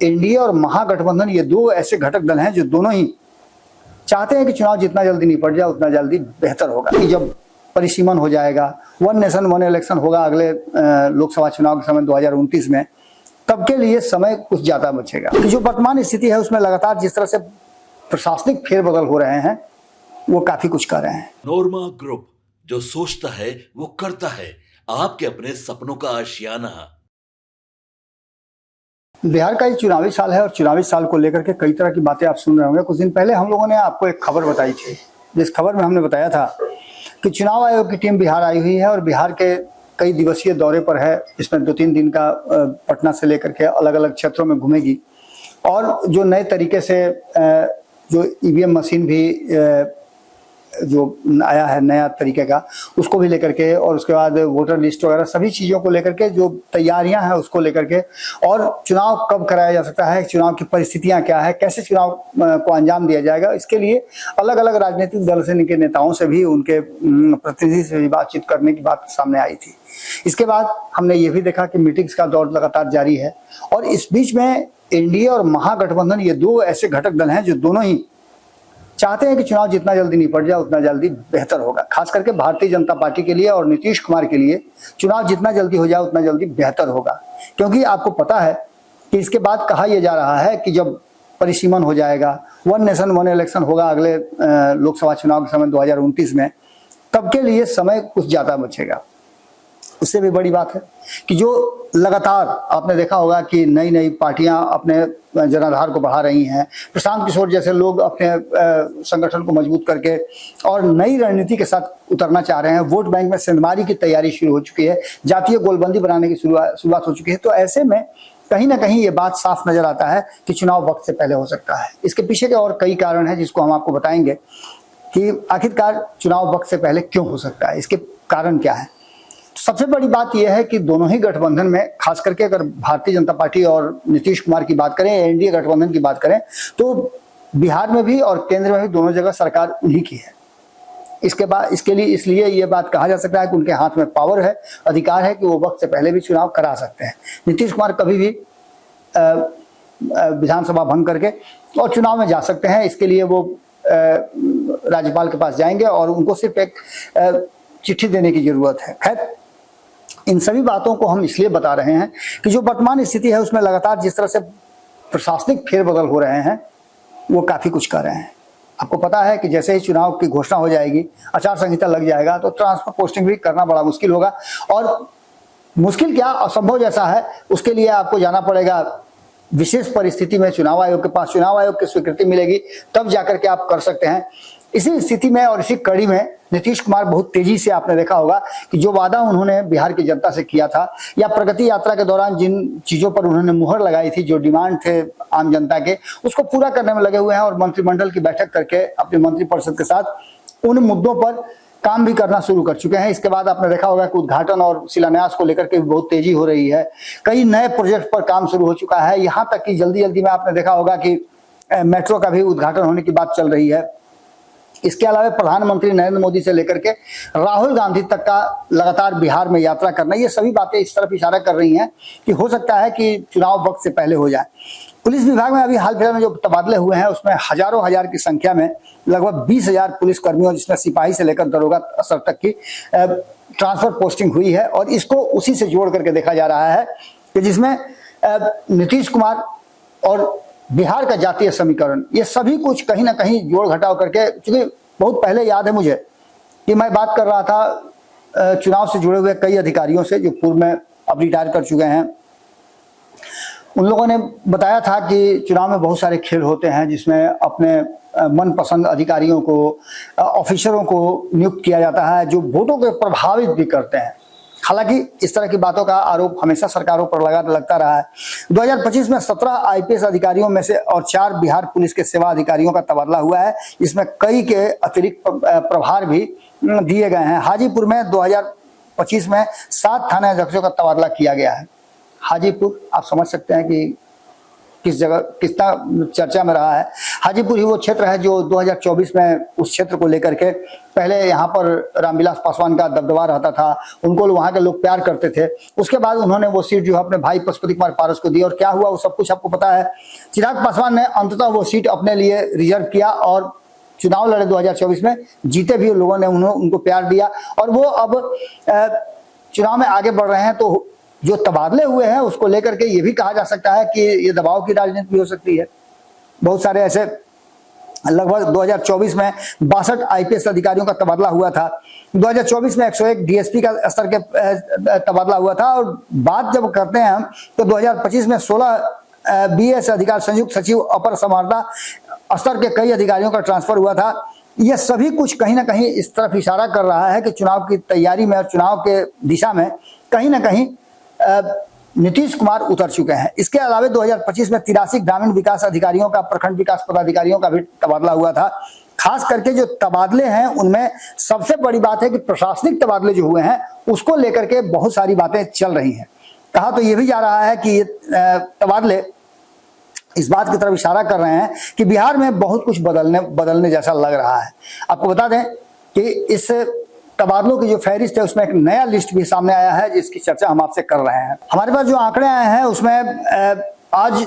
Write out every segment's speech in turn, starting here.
NDA और महागठबंधन ये दो ऐसे घटक दल हैं जो दोनों ही चाहते हैं कि चुनाव जितना जल्दी निपट जाए उतना जल्दी बेहतर होगा। कि जब परिसीमन हो जाएगा, वन नेशन वन इलेक्शन होगा अगले लोकसभा चुनाव के समय 2029 में, तब के लिए समय कुछ ज्यादा बचेगा। कि जो वर्तमान स्थिति है उसमें लगातार जिस तरह से प्रशासनिक फेरबदल हो रहे हैं वो काफी कुछ कर रहे हैं। नोरमा ग्रुप, जो सोचता है वो करता है, आपके अपने सपनों का आशियाना। बिहार का ये चुनावी साल है और चुनावी साल को लेकर के कई तरह की बातें आप सुन रहे होंगे। कुछ दिन पहले हम लोगों ने आपको एक खबर बताई थी, जिस खबर में हमने बताया था कि चुनाव आयोग की टीम बिहार आई हुई है और बिहार के कई दिवसीय दौरे पर है, जिसमें 2-3 दिन का पटना से लेकर के अलग अलग क्षेत्रों में घूमेगी और जो नए तरीके से जो ईवीएम मशीन भी जो आया है नया तरीके का, उसको भी लेकर के, और उसके बाद वोटर लिस्ट वगैरह सभी चीज़ों को लेकर के जो तैयारियां हैं उसको लेकर के, और चुनाव कब कराया जा सकता है, चुनाव की परिस्थितियां क्या है, कैसे चुनाव को अंजाम दिया जाएगा, इसके लिए अलग अलग राजनीतिक दल से इनके नेताओं से भी, उनके प्रतिनिधि से भी बातचीत करने की बात सामने आई थी। इसके बाद हमने ये भी देखा कि मीटिंग्स का दौर लगातार जारी है और इस बीच में एनडीए और महागठबंधन ये दो ऐसे घटक दल हैं जो दोनों ही चाहते हैं कि चुनाव जितना जल्दी निपट जाए उतना जल्दी बेहतर होगा। खास करके भारतीय जनता पार्टी के लिए और नीतीश कुमार के लिए चुनाव जितना जल्दी हो जाए उतना जल्दी बेहतर होगा, क्योंकि आपको पता है कि इसके बाद कहा यह जा रहा है कि जब परिसीमन हो जाएगा, वन नेशन वन इलेक्शन होगा अगले लोकसभा चुनाव के समय 2029 में, तब के लिए समय कुछ ज्यादा बचेगा। उससे भी बड़ी बात है कि जो लगातार आपने देखा होगा कि नई नई पार्टियां अपने जनाधार को बढ़ा रही हैं, प्रशांत किशोर जैसे लोग अपने संगठन को मजबूत करके और नई रणनीति के साथ उतरना चाह रहे हैं। वोट बैंक में सेंधमारी की तैयारी शुरू हो चुकी है, जातीय गोलबंदी बनाने की शुरुआत हो चुकी है। तो ऐसे में कहीं ना कहीं ये बात साफ नजर आता है कि चुनाव वक्त से पहले हो सकता है। इसके पीछे के और कई कारण हैं जिसको हम आपको बताएंगे कि आखिरकार चुनाव वक्त से पहले क्यों हो सकता है, इसके कारण क्या है। सबसे बड़ी बात यह है कि दोनों ही गठबंधन में, खास करके अगर भारतीय जनता पार्टी और नीतीश कुमार की बात करें, एनडीए गठबंधन की बात करें, तो बिहार में भी और केंद्र में भी दोनों जगह सरकार उन्हीं की है। इसके लिए इसलिए ये बात कहा जा सकता है कि उनके हाथ में पावर है, अधिकार है कि वो वक्त से पहले भी चुनाव करा सकते हैं। नीतीश कुमार कभी भी विधानसभा भंग करके और चुनाव में जा सकते हैं। इसके लिए वो राज्यपाल के पास जाएंगे और उनको सिर्फ एक चिट्ठी देने की जरूरत है। खैर, इन सभी बातों को हम इसलिए बता रहे हैं कि जो वर्तमान स्थिति है उसमें लगातार जिस तरह से प्रशासनिक फेरबदल हो रहे हैं वो काफी कुछ कर रहे हैं। आपको पता है कि जैसे ही चुनाव की घोषणा हो जाएगी, आचार संहिता लग जाएगा, तो ट्रांसफर पोस्टिंग भी करना बड़ा मुश्किल होगा। और मुश्किल क्या, असंभव जैसा है। उसके लिए आपको जाना पड़ेगा विशेष परिस्थिति में चुनाव आयोग के पास, चुनाव आयोग की स्वीकृति मिलेगी तब जाकर के आप कर सकते हैं। इसी स्थिति में और इसी कड़ी में नीतीश कुमार बहुत तेजी से, आपने देखा होगा कि जो वादा उन्होंने बिहार की जनता से किया था, या प्रगति यात्रा के दौरान जिन चीजों पर उन्होंने मुहर लगाई थी, जो डिमांड थे आम जनता के, उसको पूरा करने में लगे हुए हैं और मंत्रिमंडल की बैठक करके अपनी मंत्रिपरिषद के साथ उन मुद्दों पर काम भी करना शुरू कर चुके हैं। इसके बाद आपने देखा होगा कि उद्घाटन और शिलान्यास को लेकर के बहुत तेजी हो रही है। कई नए प्रोजेक्ट पर काम शुरू हो चुका है, यहाँ तक कि जल्दी जल्दी में आपने देखा होगा कि मेट्रो का भी उद्घाटन होने की बात चल रही है। इसके अलावा प्रधानमंत्री नरेंद्र मोदी से लेकर के राहुल गांधी तक का लगातार बिहार में यात्रा करना, ये सभी बातें इस तरफ इशारा कर रही हैं कि हो सकता है कि चुनाव वक्त से पहले हो जाए। पुलिस विभाग में अभी हाल फिलहाल में जो तबादले हुए हैं उसमें हजारों हजार की संख्या में लगभग 20,000 पुलिस कर्मियों, जिसमें सिपाही से लेकर दरोगा स्तर तक की ट्रांसफर पोस्टिंग हुई है। और इसको उसी से जोड़ करके देखा जा रहा है कि जिसमें नीतीश कुमार और बिहार का जातीय समीकरण, ये सभी कुछ कहीं ना कहीं जोड़ घटाव करके, क्योंकि बहुत पहले याद है मुझे कि मैं बात कर रहा था चुनाव से जुड़े हुए कई अधिकारियों से जो पूर्व में अब रिटायर कर चुके हैं। उन लोगों ने बताया था कि चुनाव में बहुत सारे खेल होते हैं जिसमें अपने मनपसंद अधिकारियों को, ऑफिसरों को नियुक्त किया जाता है जो वोटों को प्रभावित भी करते हैं। हालांकि इस तरह की बातों का आरोप हमेशा सरकारों पर लगता रहा है। 2025 में 17 आईपीएस अधिकारियों में से और 4 बिहार पुलिस के सेवा अधिकारियों का तबादला हुआ है, जिसमें कई के अतिरिक्त प्रभार भी दिए गए हैं। हाजीपुर में 2025 में 7 थाना अध्यक्षों का तबादला किया गया है। हाजीपुर आप समझ सकते हैं कि किस जगह कितना चर्चा में रहा है। हाजीपुर ही वो क्षेत्र है जो 2024 में उस क्षेत्र को लेकर के पहले यहाँ पर रामविलास पासवान का दबदबा रहता था, उनको वहाँ के लोग प्यार करते थे। उसके बाद उन्होंने वो सीट जो है अपने भाई पशुपति कुमार पारस को दी और क्या हुआ वो सब कुछ आपको पता है। चिराग पासवान ने अंततः वो सीट अपने लिए रिजर्व किया और चुनाव लड़े 2024 में, जीते भी, लोगों ने उनको प्यार दिया और वो अब चुनाव में आगे बढ़ रहे हैं। तो जो तबादले हुए हैं उसको लेकर के ये भी कहा जा सकता है कि ये दबाव की राजनीति भी हो सकती है। बहुत सारे ऐसे लगभग 2024 में 62 आईपीएस अधिकारियों का तबादला हुआ था, 2024 में 101 डीएसपी का स्तर के तबादला हुआ था और बात जब करते हैं हम तो 2025 में 16 बीएस अधिकारी, संयुक्त सचिव, अपर समाहर्ता स्तर के कई अधिकारियों का ट्रांसफर हुआ था। ये सभी कुछ कहीं ना कहीं इस तरफ इशारा कर रहा है कि चुनाव की तैयारी में और चुनाव के दिशा में कहीं ना कहीं नीतीश कुमार उतर चुके हैं। इसके अलावा 2025 में 83 ग्रामीण विकास अधिकारियों का, प्रखंड विकास पदाधिकारियों का भी तबादला हुआ था। खास करके जो तबादले हैं उनमें सबसे बड़ी बात है कि प्रशासनिक तबादले जो हुए हैं उसको लेकर के बहुत सारी बातें चल रही हैं। कहा तो ये भी जा रहा है कि ये तबादले इस बात की तरफ इशारा कर रहे हैं कि बिहार में बहुत कुछ बदलने जैसा लग रहा है। आपको बता दें कि इस तबादलों की जो फहरिस्त है उसमें एक नया लिस्ट भी सामने आया है जिसकी चर्चा हम आपसे कर रहे हैं। हमारे पास जो आंकड़े आए हैं उसमें आज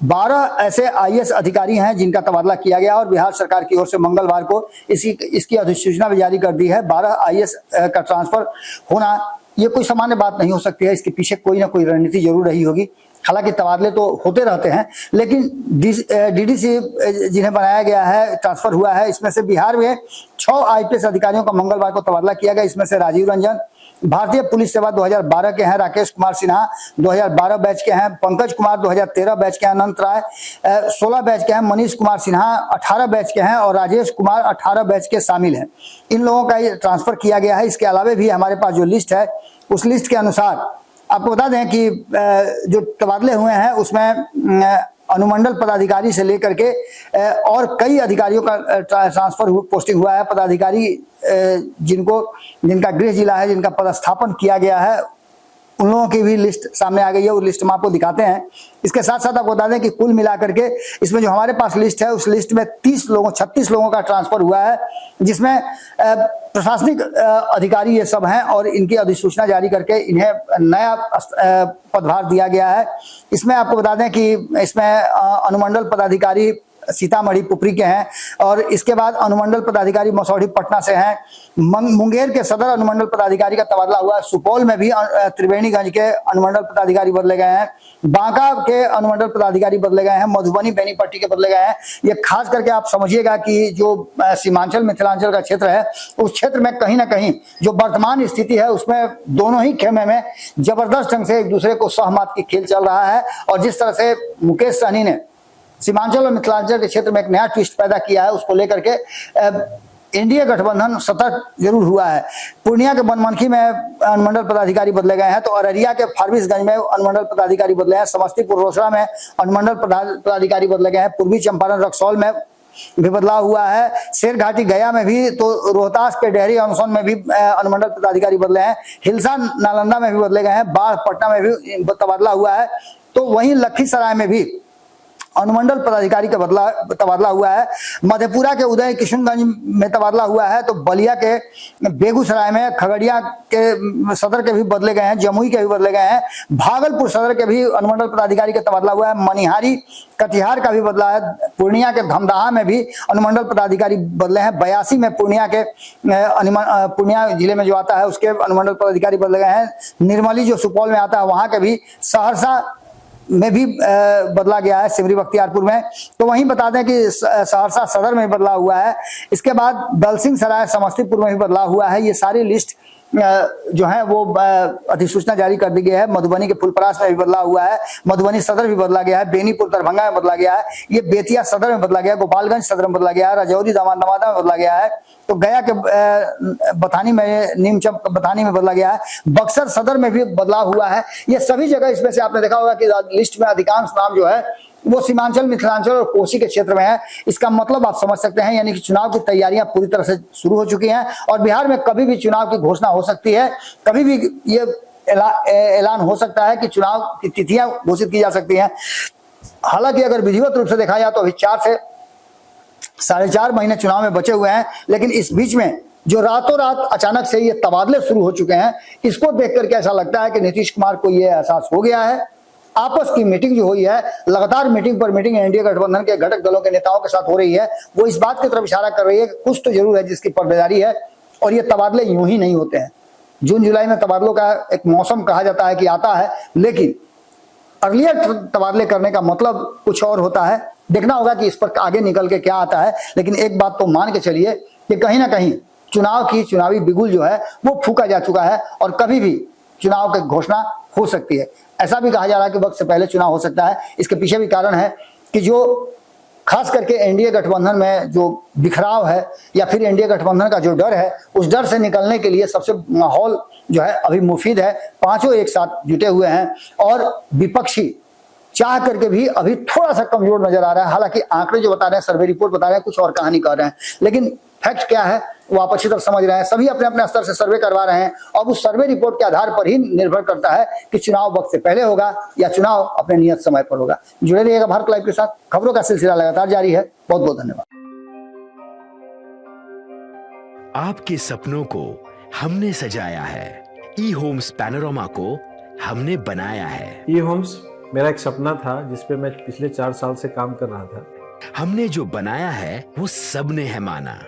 12 ऐसे आईएएस अधिकारी हैं जिनका तबादला किया गया और बिहार सरकार की ओर से मंगलवार को इसकी अधिसूचना भी जारी कर दी है। 12 आईएएस का ट्रांसफर होना ये कोई सामान्य बात नहीं हो सकती है, इसके पीछे कोई ना कोई रणनीति जरूर रही होगी। हालांकि तबादले तो होते रहते हैं लेकिन डीडीसी जिन्हें बनाया गया है, ट्रांसफर हुआ है, इसमें से बिहार में 6 आईपीएस अधिकारियों का मंगलवार को तबादला किया गया। इसमें से राजीव रंजन भारतीय पुलिस सेवा 2012 के हैं, राकेश कुमार सिन्हा 2012 बैच के हैं, पंकज कुमार 2013 बैच के हैं, अनंत राय 16 बैच के हैं, मनीष कुमार सिन्हा 18 बैच के हैं और राजेश कुमार 18 बैच के शामिल हैं। इन लोगों का ये ट्रांसफर किया गया है। इसके अलावा भी हमारे पास जो लिस्ट है उस लिस्ट के अनुसार आपको बता दें कि जो तबादले हुए हैं उसमें अनुमंडल पदाधिकारी से लेकर के और कई अधिकारियों का ट्रांसफर पोस्टिंग हुआ है। पदाधिकारी जिनका गृह जिला है, जिनका पदस्थापन किया गया है, उन लोगों की भी लिस्ट सामने आ गई है। वो लिस्ट हम आपको दिखाते हैं। इसके साथ साथ आपको बता दें कि कुल मिलाकर के इसमें जो हमारे पास लिस्ट है उस लिस्ट में 36 लोगों का ट्रांसफर हुआ है, जिसमें प्रशासनिक अधिकारी ये सब हैं और इनकी अधिसूचना जारी करके इन्हें नया पदभार दिया गया है। इसमें आपको बता दें कि इसमें अनुमंडल पदाधिकारी सीतामढ़ी पुपरी के हैं और इसके बाद अनुमंडल पदाधिकारी मसौढ़ी पटना से हैं। मुंगेर के सदर अनुमंडल पदाधिकारी का तबादला हुआ है। सुपौल में भी त्रिवेणीगंज के अनुमंडल पदाधिकारी बदले गए हैं। बांका के अनुमंडल पदाधिकारी बदले गए हैं। मधुबनी बेनीपट्टी के बदले गए हैं। ये खास करके आप समझिएगा कि जो सीमांचल मिथिलांचल का क्षेत्र है उस क्षेत्र में कहीं ना कहीं जो वर्तमान स्थिति है उसमें दोनों ही खेमे में जबरदस्त ढंग से एक दूसरे को सहमत की खेल चल रहा है। और जिस तरह से मुकेश सहनी ने सीमांचल और मिथिलांचल के क्षेत्र में एक नया ट्विस्ट पैदा किया है उसको लेकर के एनडीए गठबंधन सतर्क जरूर हुआ है। पूर्णिया के बनमनखी में अनुमंडल पदाधिकारी बदले गए हैं तो अररिया के फारबिसगंज में अनुमंडल पदाधिकारी बदले हैं। समस्तीपुर रोसड़ा में अनुमंडल पदाधिकारी बदले गए हैं। पूर्वी चंपारण रक्सौल में भी बदलाव हुआ है। शेरघाटी गया में भी, तो रोहतास के डेहरी अनसन में भी अनुमंडल पदाधिकारी बदले हैं। हिलसा नालंदा में भी बदले गए हैं। बाढ़ पटना में भी तबादला हुआ है। तो वहीं लखीसराय में भी अनुमंडल पदाधिकारी का तबादला हुआ है। मधेपुरा के उदय किशनगंज में तबादला हुआ है। तो बलिया के बेगूसराय में, खगड़िया के सदर के भी बदले गए हैं। जमुई के भी बदले गए हैं। भागलपुर सदर के भी अनुमंडल पदाधिकारी का तबादला हुआ है। मनिहारी कटिहार का भी बदला है। पूर्णिया के धमदाहा में भी अनुमंडल पदाधिकारी बदले हैं। 82 में पूर्णिया जिले में जो आता है उसके अनुमंडल पदाधिकारी बदले गए हैं। निर्मली जो सुपौल में आता है वहां के भी, सहरसा में भी बदला गया है, सिमरी बख्तियारपुर में। तो वहीं बता दें कि सहरसा सदर में बदलाव हुआ है। इसके बाद दलसिंह सराय समस्तीपुर में भी बदलाव हुआ है। ये सारी लिस्ट जो है वो अधिसूचना जारी कर दी गई है। मधुबनी के फुलपरास में भी बदलाव हुआ है। मधुबनी सदर भी बदला गया है। बेनीपुर दरभंगा में बदला गया है। ये बेतिया सदर में बदला गया है। गोपालगंज सदर में बदला गया है। राजौरी नवादा में बदला गया है। तो गया के बथानी में, नीमचक बथानी में बदला गया है। बक्सर सदर में भी बदलाव हुआ है। ये सभी जगह, इसमें से आपने देखा होगा कि लिस्ट में अधिकांश नाम जो है वो सीमांचल, मिथिलांचल और कोसी के क्षेत्र में है। इसका मतलब आप समझ सकते हैं, यानी कि चुनाव की तैयारियां पूरी तरह से शुरू हो चुकी हैं और बिहार में कभी भी चुनाव की घोषणा हो सकती है। कभी भी ये ऐलान हो सकता है कि चुनाव की तिथियां घोषित की जा सकती हैं। हालांकि अगर विधिवत रूप से देखा जाए तो अभी 4 से 4.5 महीने चुनाव में बचे हुए हैं, लेकिन इस बीच में जो रातों रात अचानक से ये तबादले शुरू हो चुके हैं, इसको देख करके ऐसा लगता है कि नीतीश कुमार को ये एहसास हो गया है। आपस की मीटिंग जो हुई है, लगातार मीटिंग पर मीटिंग एनडीए गठबंधन के घटक दलों के नेताओं के साथ हो रही है, वो इस बात की तरफ इशारा कर रही है कि कुछ तो जरूर है जिसकी पर्दादारी है, और ये तबादले यूं ही नहीं होते हैं। जून जुलाई में तबादलों का एक मौसम कहा जाता है कि आता है, लेकिन अर्लियर तबादले करने का मतलब कुछ और होता है। देखना होगा कि इस पर आगे निकल के क्या आता है, लेकिन एक बात तो मान के चलिए कि कहीं ना कहीं चुनावी बिगुल जो है वो फूका जा चुका है, और कभी भी चुनाव की घोषणा हो सकती है। ऐसा भी कहा जा रहा है कि वक्त से पहले चुनाव हो सकता है। इसके पीछे भी कारण है कि जो खास करके एनडीए गठबंधन में जो बिखराव है, या फिर एनडीए गठबंधन का जो डर है, उस डर से निकलने के लिए सबसे माहौल जो है अभी मुफीद है। पांचों एक साथ जुटे हुए हैं, और विपक्षी चाह करके भी अभी थोड़ा सा कमजोर नजर आ रहा है। हालांकि आंकड़े जो बता रहे हैं, सर्वे रिपोर्ट बता रहे हैं, कुछ और कहानी कह रहे हैं, लेकिन फैक्ट क्या है वो आप अच्छी तरह समझ रहे हैं। सभी अपने अपने स्तर से सर्वे करवा रहे हैं, और उस सर्वे रिपोर्ट के आधार पर ही निर्भर करता है कि चुनाव वक्त से पहले होगा या चुनाव अपने नियत समय पर होगा। जुड़े रहिएगा भारत लाइव के साथ, खबरों का सिलसिला लगातार जारी है। बहुत बहुत धन्यवाद। आपके सपनों को हमने सजाया है, ई होम्स पैनोरमा को हमने बनाया है। ई होम्स मेरा एक सपना था जिसपे मैं पिछले 4 साल से काम कर रहा था। हमने जो बनाया है वो सबने है माना।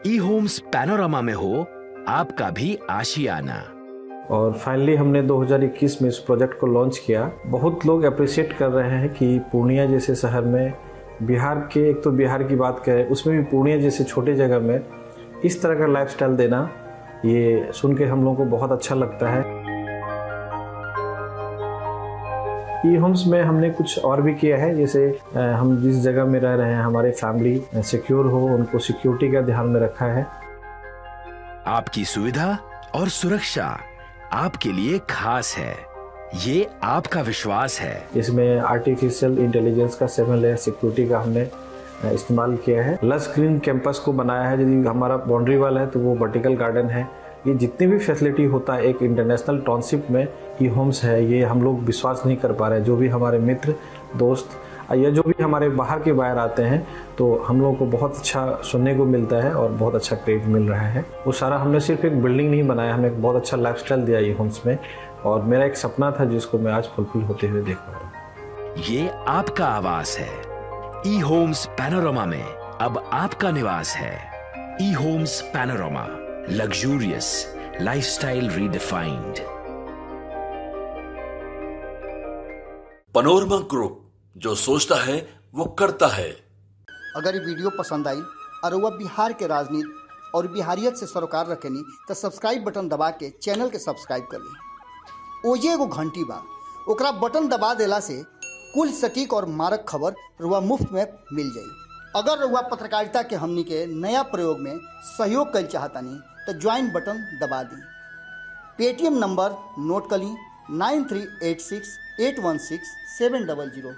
ई होम्स पैनोरमा में हो आपका भी आशियाना। और फाइनली हमने 2021 में इस प्रोजेक्ट को लॉन्च किया। बहुत लोग अप्रिशिएट कर रहे हैं कि पूर्णिया जैसे शहर में, बिहार के, एक तो बिहार की बात करें उसमें भी पूर्णिया जैसे छोटे जगह में इस तरह का लाइफस्टाइल देना, ये सुन के हम लोगों को बहुत अच्छा लगता है। ई होम्स में हमने कुछ और भी किया है, जैसे हम जिस जगह में रह रहे हैं हमारे फैमिली सिक्योर हो, उनको सिक्योरिटी का ध्यान में रखा है। आपकी सुविधा और सुरक्षा आपके लिए खास है, ये आपका विश्वास है। इसमें आर्टिफिशियल इंटेलिजेंस का 7 लेयर सिक्योरिटी का हमने इस्तेमाल किया है। लस ग्रीन कैंपस को बनाया है। यदि हमारा बाउंड्री वाल है तो वो वर्टिकल गार्डन है। ये जितनी भी फैसिलिटी होता है एक इंटरनेशनल टाउनशिप में ई होम्स है, ये हम लोग विश्वास नहीं कर पा रहे हैं। जो भी हमारे मित्र दोस्त या जो भी हमारे बाहर के बाहर आते हैं, तो हम लोगों को बहुत अच्छा सुनने को मिलता है और बहुत अच्छा क्रेडिट मिल रहा है। वो सारा हमने सिर्फ एक बिल्डिंग नहीं बनाया, हमें एक बहुत अच्छा लाइफस्टाइल दिया ई होम्स में, और मेरा एक सपना था जिसको मैं आज फुलफिल होते हुए देख पा रहा हूँ। ये आपका आवास है। ई होम्स पैनोरमा में अब आपका निवास है। E Homes Panorama, luxurious lifestyle redefined. Panorama Group, जो सोचता है वो करता है। अगर ये वीडियो पसंद आई और वह बिहार के राजनीति और बिहारियत से सरोकार रखेनी, तो सब्सक्राइब बटन दबा के चैनल के सब्सक्राइब कर ली। ओजे एगो घंटी बा, ओकरा बटन दबा देला से कुल सटीक और मारक खबर रुआ मुफ्त में मिल जाई। अगर रुआ पत्रकारिता के हमनी के नया प्रयोग में सहयोग कर चाहतानी तो ज्वाइन बटन दबा दी। पेटीएम नंबर नोट कर ली 9386816700।